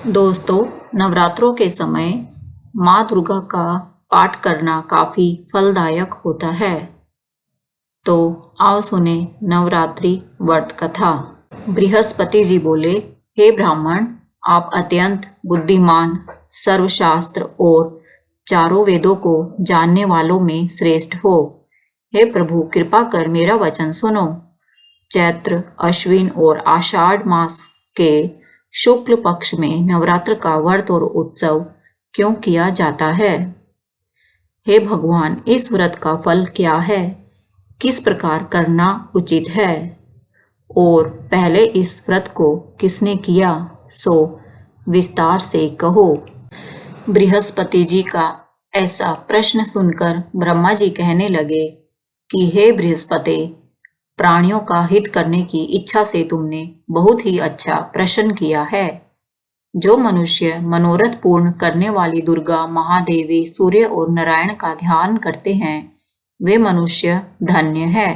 दोस्तों, नवरात्रों के समय माँ दुर्गा का पाठ करना काफी फलदायक होता है। तो आओ सुने नवरात्रि व्रत कथा। बृहस्पति जी बोले, हे ब्राह्मण, आप अत्यंत बुद्धिमान, सर्वशास्त्र और चारों वेदों को जानने वालों में श्रेष्ठ हो। हे प्रभु, कृपा कर मेरा वचन सुनो। चैत्र, अश्विन और आषाढ़ मास के शुक्ल पक्ष में नवरात्र का व्रत और उत्सव क्यों किया जाता है? हे भगवान, इस व्रत का फल क्या है? किस प्रकार करना उचित है? और पहले इस व्रत को किसने किया, सो विस्तार से कहो। बृहस्पति जी का ऐसा प्रश्न सुनकर ब्रह्मा जी कहने लगे कि हे बृहस्पति, प्राणियों का हित करने की इच्छा से तुमने बहुत ही अच्छा प्रश्न किया है। जो मनुष्य मनोरथ पूर्ण करने वाली दुर्गा, महादेवी, सूर्य और नारायण का ध्यान करते हैं, वे मनुष्य धन्य है।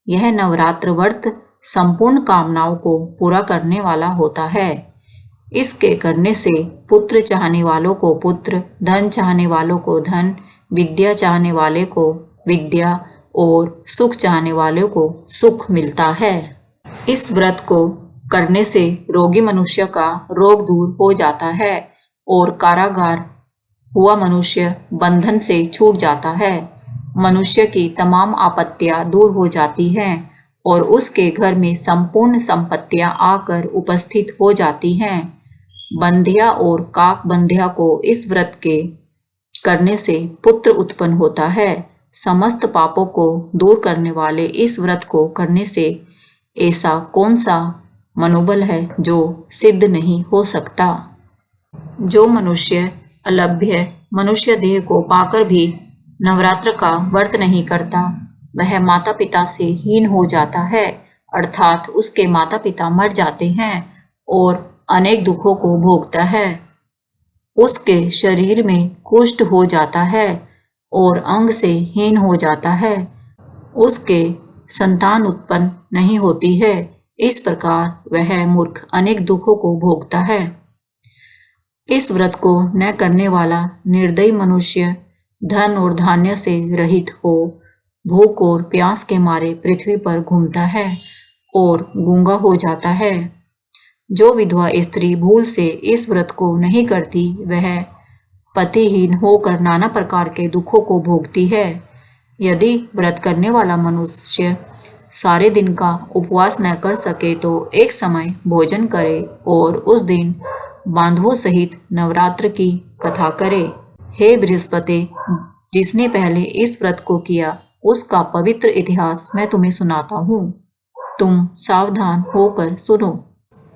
यह नवरात्र व्रत संपूर्ण कामनाओं को पूरा करने वाला होता है। इसके करने से पुत्र चाहने वालों को पुत्र, धन चाहने वालों को धन, विद्या चाहने वाले को विद्या और सुख चाहने वालों को सुख मिलता है। इस व्रत को करने से रोगी मनुष्य का रोग दूर हो जाता है और कारागार हुआ मनुष्य बंधन से छूट जाता है। मनुष्य की तमाम आपत्तियां दूर हो जाती हैं और उसके घर में संपूर्ण संपत्तियां आकर उपस्थित हो जाती हैं। बंधिया और काक बंधिया को इस व्रत के करने से पुत्र उत्पन्न होता है। समस्त पापों को दूर करने वाले इस व्रत को करने से ऐसा कौन सा मनोबल है जो सिद्ध नहीं हो सकता। जो मनुष्य अलभ्य मनुष्य देह को पाकर भी नवरात्र का व्रत नहीं करता, वह माता पिता से हीन हो जाता है, अर्थात उसके माता पिता मर जाते हैं और अनेक दुखों को भोगता है। उसके शरीर में कुष्ठ हो जाता है और अंग से हीन हो जाता है। उसके संतान उत्पन्न नहीं होती है। इस प्रकार वह मूर्ख अनेक दुखों को भोगता है। इस व्रत को न करने वाला निर्दयी मनुष्य धन और धान्य से रहित हो भूख और प्यास के मारे पृथ्वी पर घूमता है और गूंगा हो जाता है। जो विधवा स्त्री भूल से इस व्रत को नहीं करती, वह पतिहीन होकर नाना प्रकार के दुखों को भोगती है। यदि व्रत करने वाला मनुष्य सारे दिन का उपवास न कर सके तो एक समय भोजन करे और उस दिन बांधवों सहित नवरात्र की कथा करे। हे बृहस्पति, जिसने पहले इस व्रत को किया उसका पवित्र इतिहास मैं तुम्हें सुनाता हूँ। तुम सावधान होकर सुनो।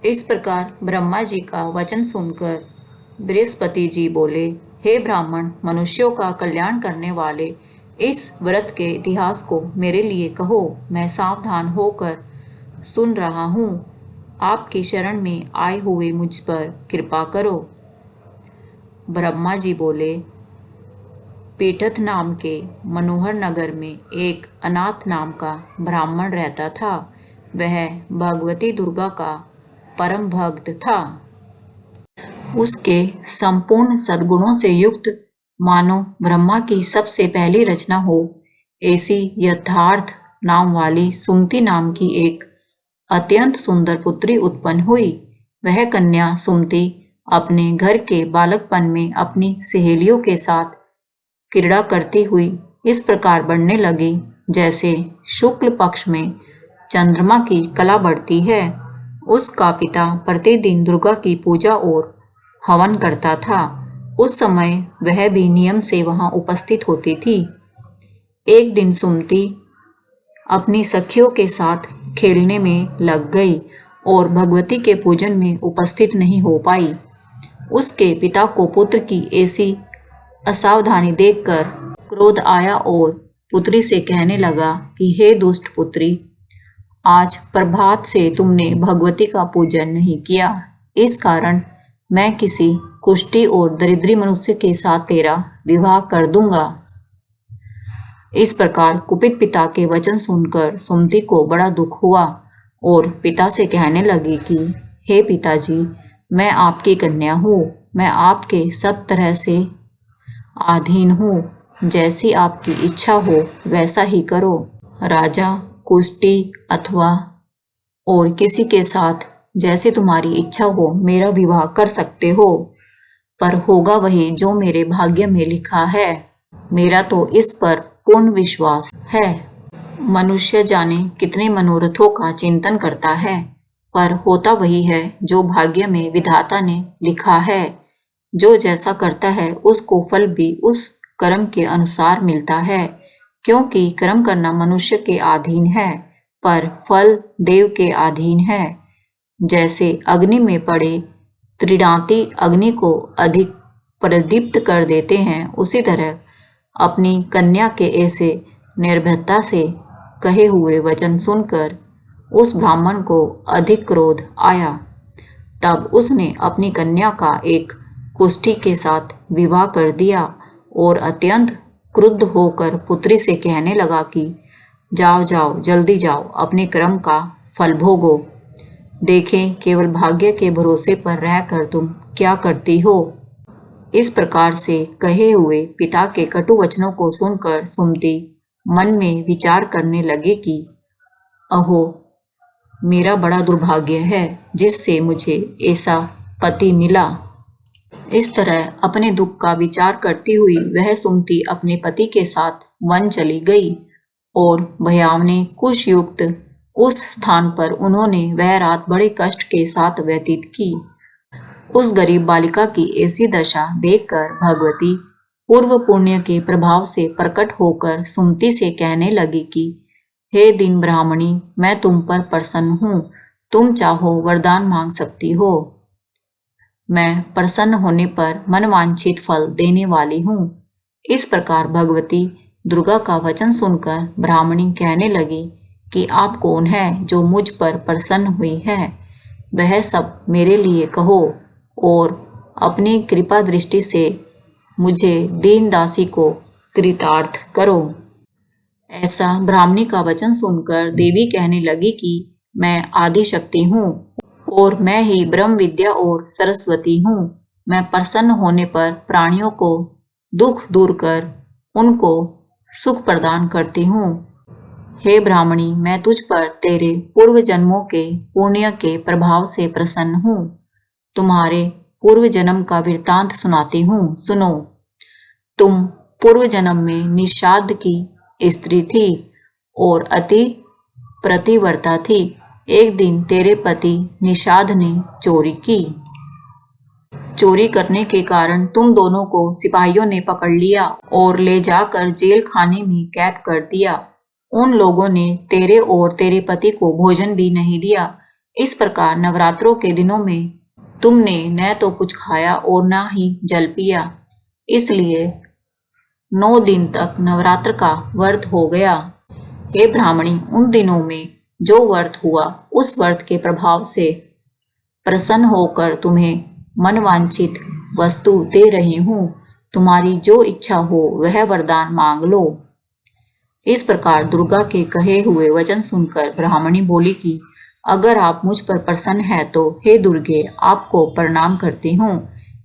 इस प्रकार ब्रह्मा जी का वचन सुनकर बृहस्पति जी बोले, हे ब्राह्मण, मनुष्यों का कल्याण करने वाले इस व्रत के इतिहास को मेरे लिए कहो। मैं सावधान होकर सुन रहा हूँ। आपकी शरण में आए हुए मुझ पर कृपा करो। ब्रह्मा जी बोले, पीठथ नाम के मनोहर नगर में एक अनाथ नाम का ब्राह्मण रहता था। वह भगवती दुर्गा का परम भक्त था। उसके संपूर्ण सद्गुणों से युक्त मानो ब्रह्मा की सबसे पहली रचना हो ऐसी यथार्थ नाम वाली सुमति नाम की एक अत्यंत सुंदर पुत्री उत्पन्न हुई। वह कन्या सुमति अपने घर के बालकपन में अपनी सहेलियों के साथ क्रीड़ा करती हुई इस प्रकार बढ़ने लगी जैसे शुक्ल पक्ष में चंद्रमा की कला बढ़ती है। उसका पिता प्रतिदिन दुर्गा की पूजा और हवन करता था। उस समय वह भी नियम से वहां उपस्थित होती थी। एक दिन सुमति अपनी सखियों के साथ खेलने में लग गई और भगवती के पूजन में उपस्थित नहीं हो पाई। उसके पिता को पुत्र की ऐसी असावधानी देखकर क्रोध आया और पुत्री से कहने लगा कि हे दुष्ट पुत्री, आज प्रभात से तुमने भगवती का पूजन नहीं किया। इस कारण मैं किसी कुष्ठी और दरिद्री मनुष्य के साथ तेरा विवाह कर दूंगा। इस प्रकार कुपित पिता के वचन सुनकर सुमति को बड़ा दुख हुआ और पिता से कहने लगी कि हे पिताजी, मैं आपकी कन्या हूँ, मैं आपके सब तरह से अधीन हूँ, जैसी आपकी इच्छा हो वैसा ही करो। राजा, कुष्टी अथवा और किसी के साथ जैसे तुम्हारी इच्छा हो मेरा विवाह कर सकते हो, पर होगा वही जो मेरे भाग्य में लिखा है। मेरा तो इस पर पूर्ण विश्वास है। मनुष्य जाने कितने मनोरथों का चिंतन करता है, पर होता वही है जो भाग्य में विधाता ने लिखा है। जो जैसा करता है उसको फल भी उस कर्म के अनुसार मिलता है, क्योंकि कर्म करना मनुष्य के अधीन है, पर फल देव के अधीन है। जैसे अग्नि में पड़े त्रिडांती अग्नि को अधिक प्रदीप्त कर देते हैं, उसी तरह अपनी कन्या के ऐसे निर्भयता से कहे हुए वचन सुनकर उस ब्राह्मण को अधिक क्रोध आया। तब उसने अपनी कन्या का एक कुष्ठी के साथ विवाह कर दिया और अत्यंत क्रुद्ध होकर पुत्री से कहने लगा कि जाओ जाओ, जल्दी जाओ, अपने कर्म का फल भोगो। देखें केवल भाग्य के भरोसे पर रहकर तुम क्या करती हो। इस प्रकार से कहे हुए पिता के कटु वचनों को सुनकर सुमति मन में विचार करने लगे कि अहो, मेरा बड़ा दुर्भाग्य है जिससे मुझे ऐसा पति मिला। इस तरह अपने दुख का विचार करती हुई वह सुमति अपने पति के साथ वन चली गई और भयावने कुशयुक्त उस स्थान पर उन्होंने वह रात बड़े कष्ट के साथ व्यतीत की। उस गरीब बालिका की ऐसी दशा देखकर भगवती पूर्व पुण्य के प्रभाव से प्रकट होकर सुमति से कहने लगी कि हे दीन ब्राह्मणी, मैं तुम पर प्रसन्न हूँ, तुम चाहो वरदान मांग सकती हो। मैं प्रसन्न होने पर मनवांछित फल देने वाली हूँ। इस प्रकार भगवती दुर्गा का वचन सुनकर ब्राह्मणी कहने लगी कि आप कौन है जो मुझ पर प्रसन्न हुई है, वह सब मेरे लिए कहो और अपनी कृपा दृष्टि से मुझे दीन दासी को कृतार्थ करो। ऐसा ब्राह्मणी का वचन सुनकर देवी कहने लगी कि मैं आदि शक्ति हूँ और मैं ही ब्रह्म विद्या और सरस्वती हूँ। मैं प्रसन्न होने पर प्राणियों को दुख दूर कर उनको सुख प्रदान करती हूँ। हे ब्राह्मणी, मैं तुझ पर तेरे पूर्व जन्मों के पुण्य के प्रभाव से प्रसन्न हूँ। तुम्हारे पूर्व जन्म का वृत्तांत सुनाती हूँ, सुनो। तुम पूर्व जन्म में निषाद की स्त्री थी और अति प्रतिवर्ता थी। एक दिन तेरे पति निषाद ने चोरी की। चोरी करने के कारण तुम दोनों को सिपाहियों ने पकड़ लिया और ले जाकर जेल खाने में कैद कर दिया। उन लोगों ने तेरे और तेरे पति को भोजन भी नहीं दिया। इस प्रकार नवरात्रों के दिनों में तुमने न तो कुछ खाया और न ही जल पिया, इसलिए 9 दिन तक नवरात्र का व्रत हो गया। हे ब्राह्मणी, उन दिनों में जो व्रत हुआ उस व्रत के प्रभाव से प्रसन्न होकर तुम्हें मनवांछित वस्तु दे रही हूँ। तुम्हारी जो इच्छा हो वह वरदान मांग लो। इस प्रकार दुर्गा के कहे हुए वचन सुनकर ब्राह्मणी बोली कि अगर आप मुझ पर प्रसन्न है तो हे दुर्गे, आपको प्रणाम करती हूँ।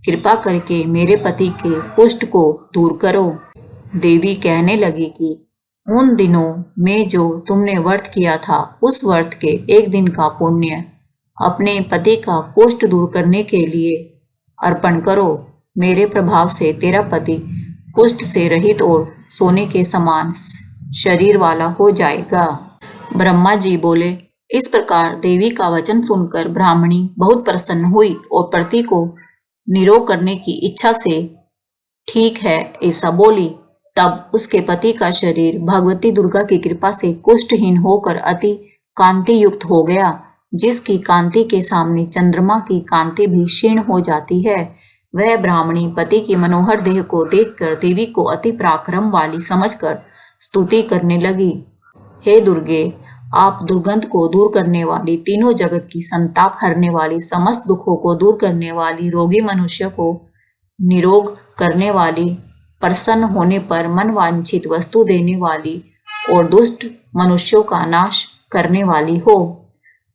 कृपा करके मेरे पति के कुष्ठ को दूर करो। देवी कहने लगी कि उन दिनों में जो तुमने व्रत किया था उस व्रत के एक दिन का पुण्य अपने पति का कुष्ठ दूर करने के लिए अर्पण करो। मेरे प्रभाव से तेरा पति कुष्ठ से रहित और सोने के समान शरीर वाला हो जाएगा। ब्रह्मा जी बोले। इस प्रकार देवी का वचन सुनकर ब्राह्मणी बहुत प्रसन्न हुई और पति को निरोग करने की इच्छा से ठीक है ऐसा बोली। तब उसके पति का शरीर भगवती दुर्गा की कृपा से कुष्ठहीन होकर अति कांति युक्त हो गया। जिसकी कांति के सामने चंद्रमा की कांति भी क्षीण हो जाती है। वह ब्राह्मणी पति की मनोहर देह को देखकर देवी को अति पराक्रम वाली समझकर स्तुति करने लगी। हे दुर्गे, आप दुर्गंध को दूर करने वाली, तीनों जगत की संताप हरने वाली, समस्त दुखों को दूर करने वाली, रोगी मनुष्य को निरोग करने वाली, प्रसन्न होने पर मनवांछित वस्तु देने वाली और दुष्ट मनुष्यों का नाश करने वाली हो।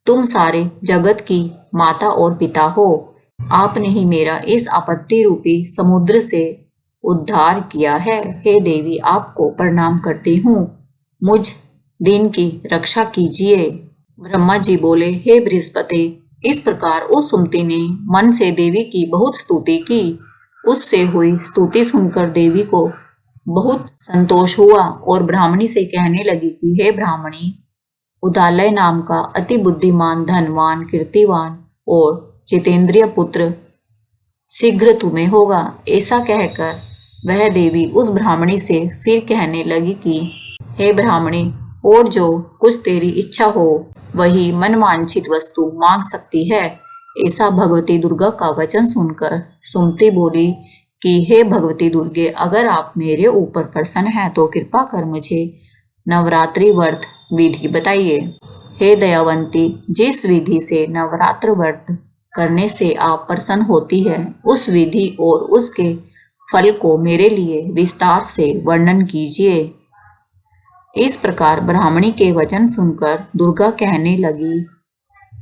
तुम सारे जगत की माता और पिता हो। आपने ही मेरा इस आपत्ति रूपी समुद्र से उद्धार किया है। हे देवी, आपको प्रणाम करती हूँ, मुझ दीन की रक्षा कीजिए। ब्रह्मा जी बोले, हे बृहस्पति, इस प्रकार उस सुमति ने मन से देवी की बहुत स्तुति की। उससे हुई स्तुति सुनकर देवी को बहुत संतोष हुआ और ब्राह्मणी से कहने लगी कि हे ब्राह्मणी, उदालय नाम का अति बुद्धिमान, धनवान, कीर्तिवान और जितेंद्रिय पुत्र शीघ्र तुम्हें होगा। ऐसा कहकर वह देवी उस ब्राह्मणी से फिर कहने लगी कि हे ब्राह्मणी, और जो कुछ तेरी इच्छा हो वही मनवांछित वस्तु मांग सकती है। ऐसा भगवती दुर्गा का वचन सुनकर सुमति बोली कि हे भगवती दुर्गे, अगर आप मेरे ऊपर प्रसन्न हैं तो कृपा कर मुझे नवरात्रि व्रत विधि बताइए। हे दयावंती, जिस विधि से नवरात्र व्रत करने से आप प्रसन्न होती है, उस विधि और उसके फल को मेरे लिए विस्तार से वर्णन कीजिए। इस प्रकार ब्राह्मणी के वचन सुनकर दुर्गा कहने लगी,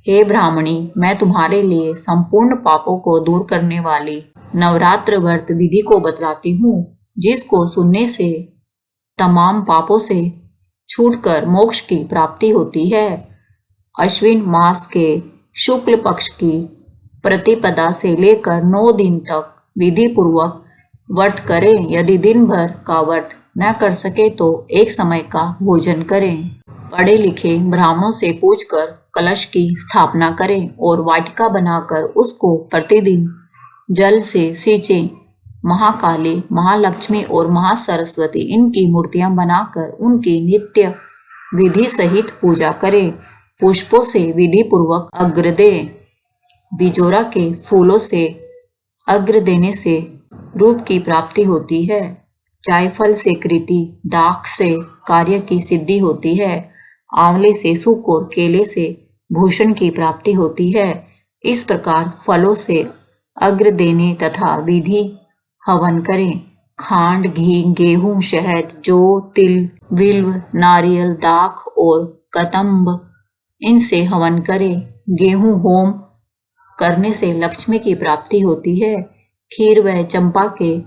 हे ब्राह्मणी, मैं तुम्हारे लिए संपूर्ण पापों को दूर करने वाली नवरात्र व्रत विधि को बतलाती हूँ, जिसको सुनने से तमाम पापों से छूटकर मोक्ष की प्राप्ति होती है। अश्विन मास के शुक्ल पक्ष की प्रतिपदा से लेकर 9 दिन तक विधि पूर्वक व्रत करें। यदि दिन भर का व्रत न कर सके तो एक समय का भोजन करें। पढ़े लिखे ब्राह्मणों से पूछकर कलश की स्थापना करें और वाटिका बनाकर उसको प्रतिदिन जल से सींचें। महाकाली, महालक्ष्मी और महासरस्वती इनकी मूर्तियां बनाकर उनकी नित्य विधि सहित पूजा करें। पुष्पों से विधि पूर्वक अर्घ्य दें। बिजोरा के फूलों से अर्घ्य देने से रूप की प्राप्ति होती है। जायफल से कृति, दाख से कार्य की सिद्धि होती है। आंवले से सुख और केले से भूषण की प्राप्ति होती है। इस प्रकार फलों से अर्घ्य देने तथा विधि हवन करें। खांड, घी, गेहूं, शहद, जौ, तिल, विल्व, नारियल, दाख और कदम्ब इनसे हवन करें। गेहूं होम करने से लक्ष्मी की प्राप्ति होती है। खीर व चंपा के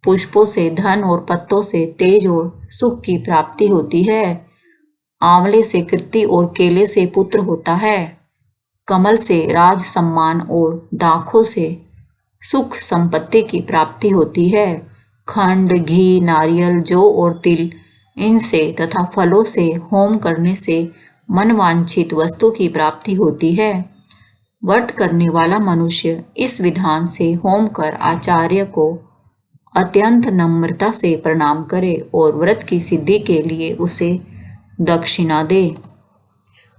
पुष्पों से धन और पत्तों से तेज और सुख की प्राप्ति होती है। आंवले से कीर्ति और केले से पुत्र होता है। कमल से राज सम्मान और दाखों से सुख संपत्ति की प्राप्ति होती है। खंड, घी, नारियल, जौ और तिल इनसे तथा फलों से होम करने से मनवांछित वस्तु की प्राप्ति होती है। व्रत करने वाला मनुष्य इस विधान से होम कर आचार्य को अत्यंत नम्रता से प्रणाम करे और व्रत की सिद्धि के लिए उसे दक्षिणा दे।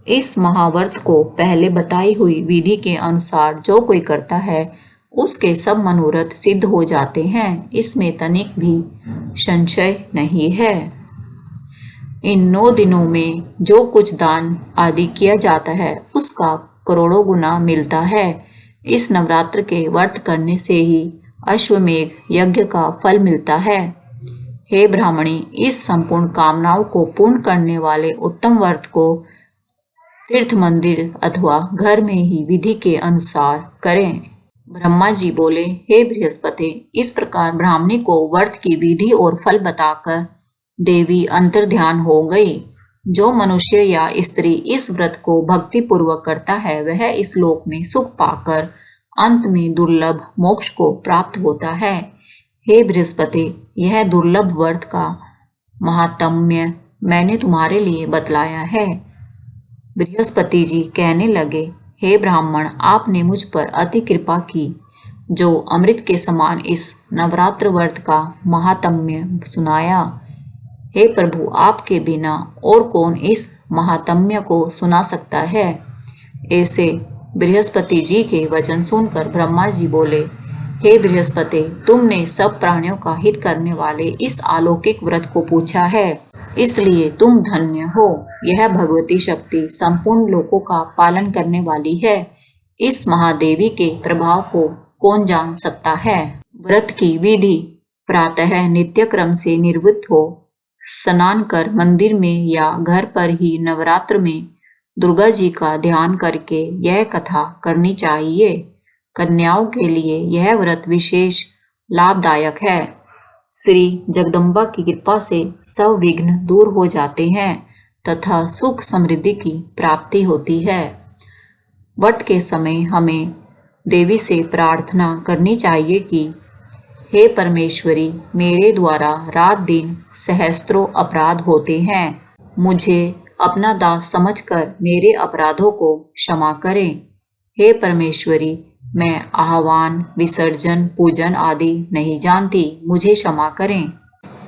इस महाव्रत को पहले बताई हुई विधि के अनुसार जो कोई करता है उसके सब मनोरथ सिद्ध हो जाते हैं, इसमें तनिक भी संशय नहीं है। इन 9 दिनों में जो कुछ दान आदि किया जाता है उसका करोड़ों गुना मिलता है। इस नवरात्र के व्रत करने से ही अश्वमेघ यज्ञ का फल मिलता है। हे ब्राह्मणी, इस संपूर्ण कामनाओं को पूर्ण करने वाले उत्तम व्रत को तीर्थ मंदिर अथवा घर में ही विधि के अनुसार करें। ब्रह्मा जी बोले, हे बृहस्पति, इस प्रकार ब्राह्मणी को व्रत की विधि और फल बताकर देवी अंतर्ध्यान हो गई। जो मनुष्य या स्त्री इस व्रत को भक्ति पूर्वक करता है वह इस लोक में सुख पाकर अंत में दुर्लभ मोक्ष को प्राप्त होता है। हे बृहस्पति, यह दुर्लभ व्रत का महात्म्य मैंने तुम्हारे लिए बतलाया है। बृहस्पति जी कहने लगे, हे ब्राह्मण, आपने मुझ पर अति कृपा की जो अमृत के समान इस नवरात्र व्रत का महात्म्य सुनाया। हे प्रभु, आपके बिना और कौन इस महात्म्य को सुना सकता है। ऐसे बृहस्पति जी के वचन सुनकर ब्रह्मा जी बोले, हे बृहस्पति, तुमने सब प्राणियों का हित करने वाले इस अलौकिक व्रत को पूछा है, इसलिए तुम धन्य हो। यह भगवती शक्ति संपूर्ण लोकों का पालन करने वाली है। इस महादेवी के प्रभाव को कौन जान सकता है। व्रत की विधि: प्रातः नित्य क्रम से निवृत्त हो स्नान कर मंदिर में या घर पर ही नवरात्र में दुर्गा जी का ध्यान करके यह कथा करनी चाहिए। कन्याओं के लिए यह व्रत विशेष लाभदायक है। श्री जगदम्बा की कृपा से सब विघ्न दूर हो जाते हैं तथा सुख समृद्धि की प्राप्ति होती है। व्रत के समय हमें देवी से प्रार्थना करनी चाहिए कि हे परमेश्वरी, मेरे द्वारा रात दिन सहस्त्रों अपराध होते हैं, मुझे अपना दास समझकर मेरे अपराधों को क्षमा करें। हे परमेश्वरी, मैं आह्वान, विसर्जन, पूजन आदि नहीं जानती, मुझे क्षमा करें।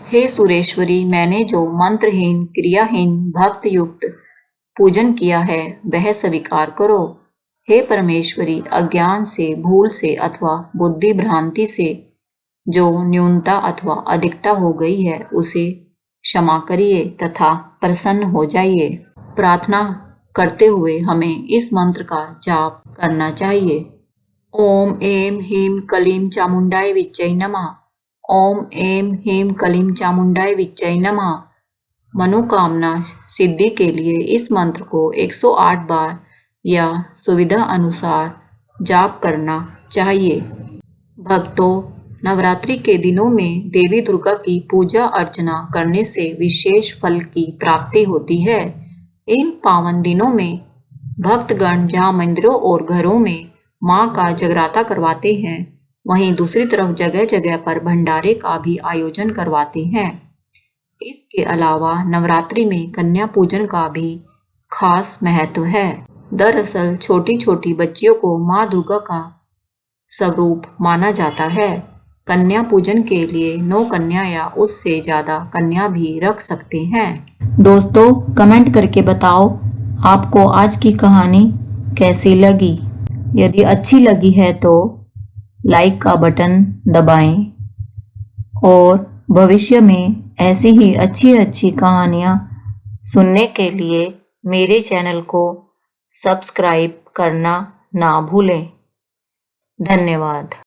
हे सुरेश्वरी, मैंने जो मंत्रहीन, क्रियाहीन, भक्त युक्त पूजन किया है वह स्वीकार करो। हे परमेश्वरी, अज्ञान से, भूल से अथवा बुद्धि भ्रांति से जो न्यूनता अथवा अधिकता हो गई है उसे क्षमा करिए तथा प्रसन्न हो जाइए। प्रार्थना करते हुए हमें इस मंत्र का जाप करना चाहिए। ओम ऐं ह्रीं क्लीं चामुंडाय विच्चै नमः। ओम ऐं ह्रीं क्लीं चामुंडाय विच्चै नमः। मनोकामना सिद्धि के लिए इस मंत्र को 108 बार या सुविधा अनुसार जाप करना चाहिए। भक्तों, नवरात्रि के दिनों में देवी दुर्गा की पूजा अर्चना करने से विशेष फल की प्राप्ति होती है। इन पावन दिनों में भक्तगण जहाँ मंदिरों और घरों में माँ का जगराता करवाते हैं, वहीं दूसरी तरफ जगह जगह पर भंडारे का भी आयोजन करवाते हैं। इसके अलावा नवरात्रि में कन्या पूजन का भी खास महत्व है। दरअसल छोटी छोटी बच्चियों को माँ दुर्गा का स्वरूप माना जाता है। कन्या पूजन के लिए 9 कन्या या उससे ज्यादा कन्या भी रख सकते हैं। दोस्तों, कमेंट करके बताओ आपको आज की कहानी कैसी लगी। यदि अच्छी लगी है तो लाइक का बटन दबाएं और भविष्य में ऐसी ही अच्छी अच्छी कहानियाँ सुनने के लिए मेरे चैनल को सब्सक्राइब करना ना भूलें। धन्यवाद।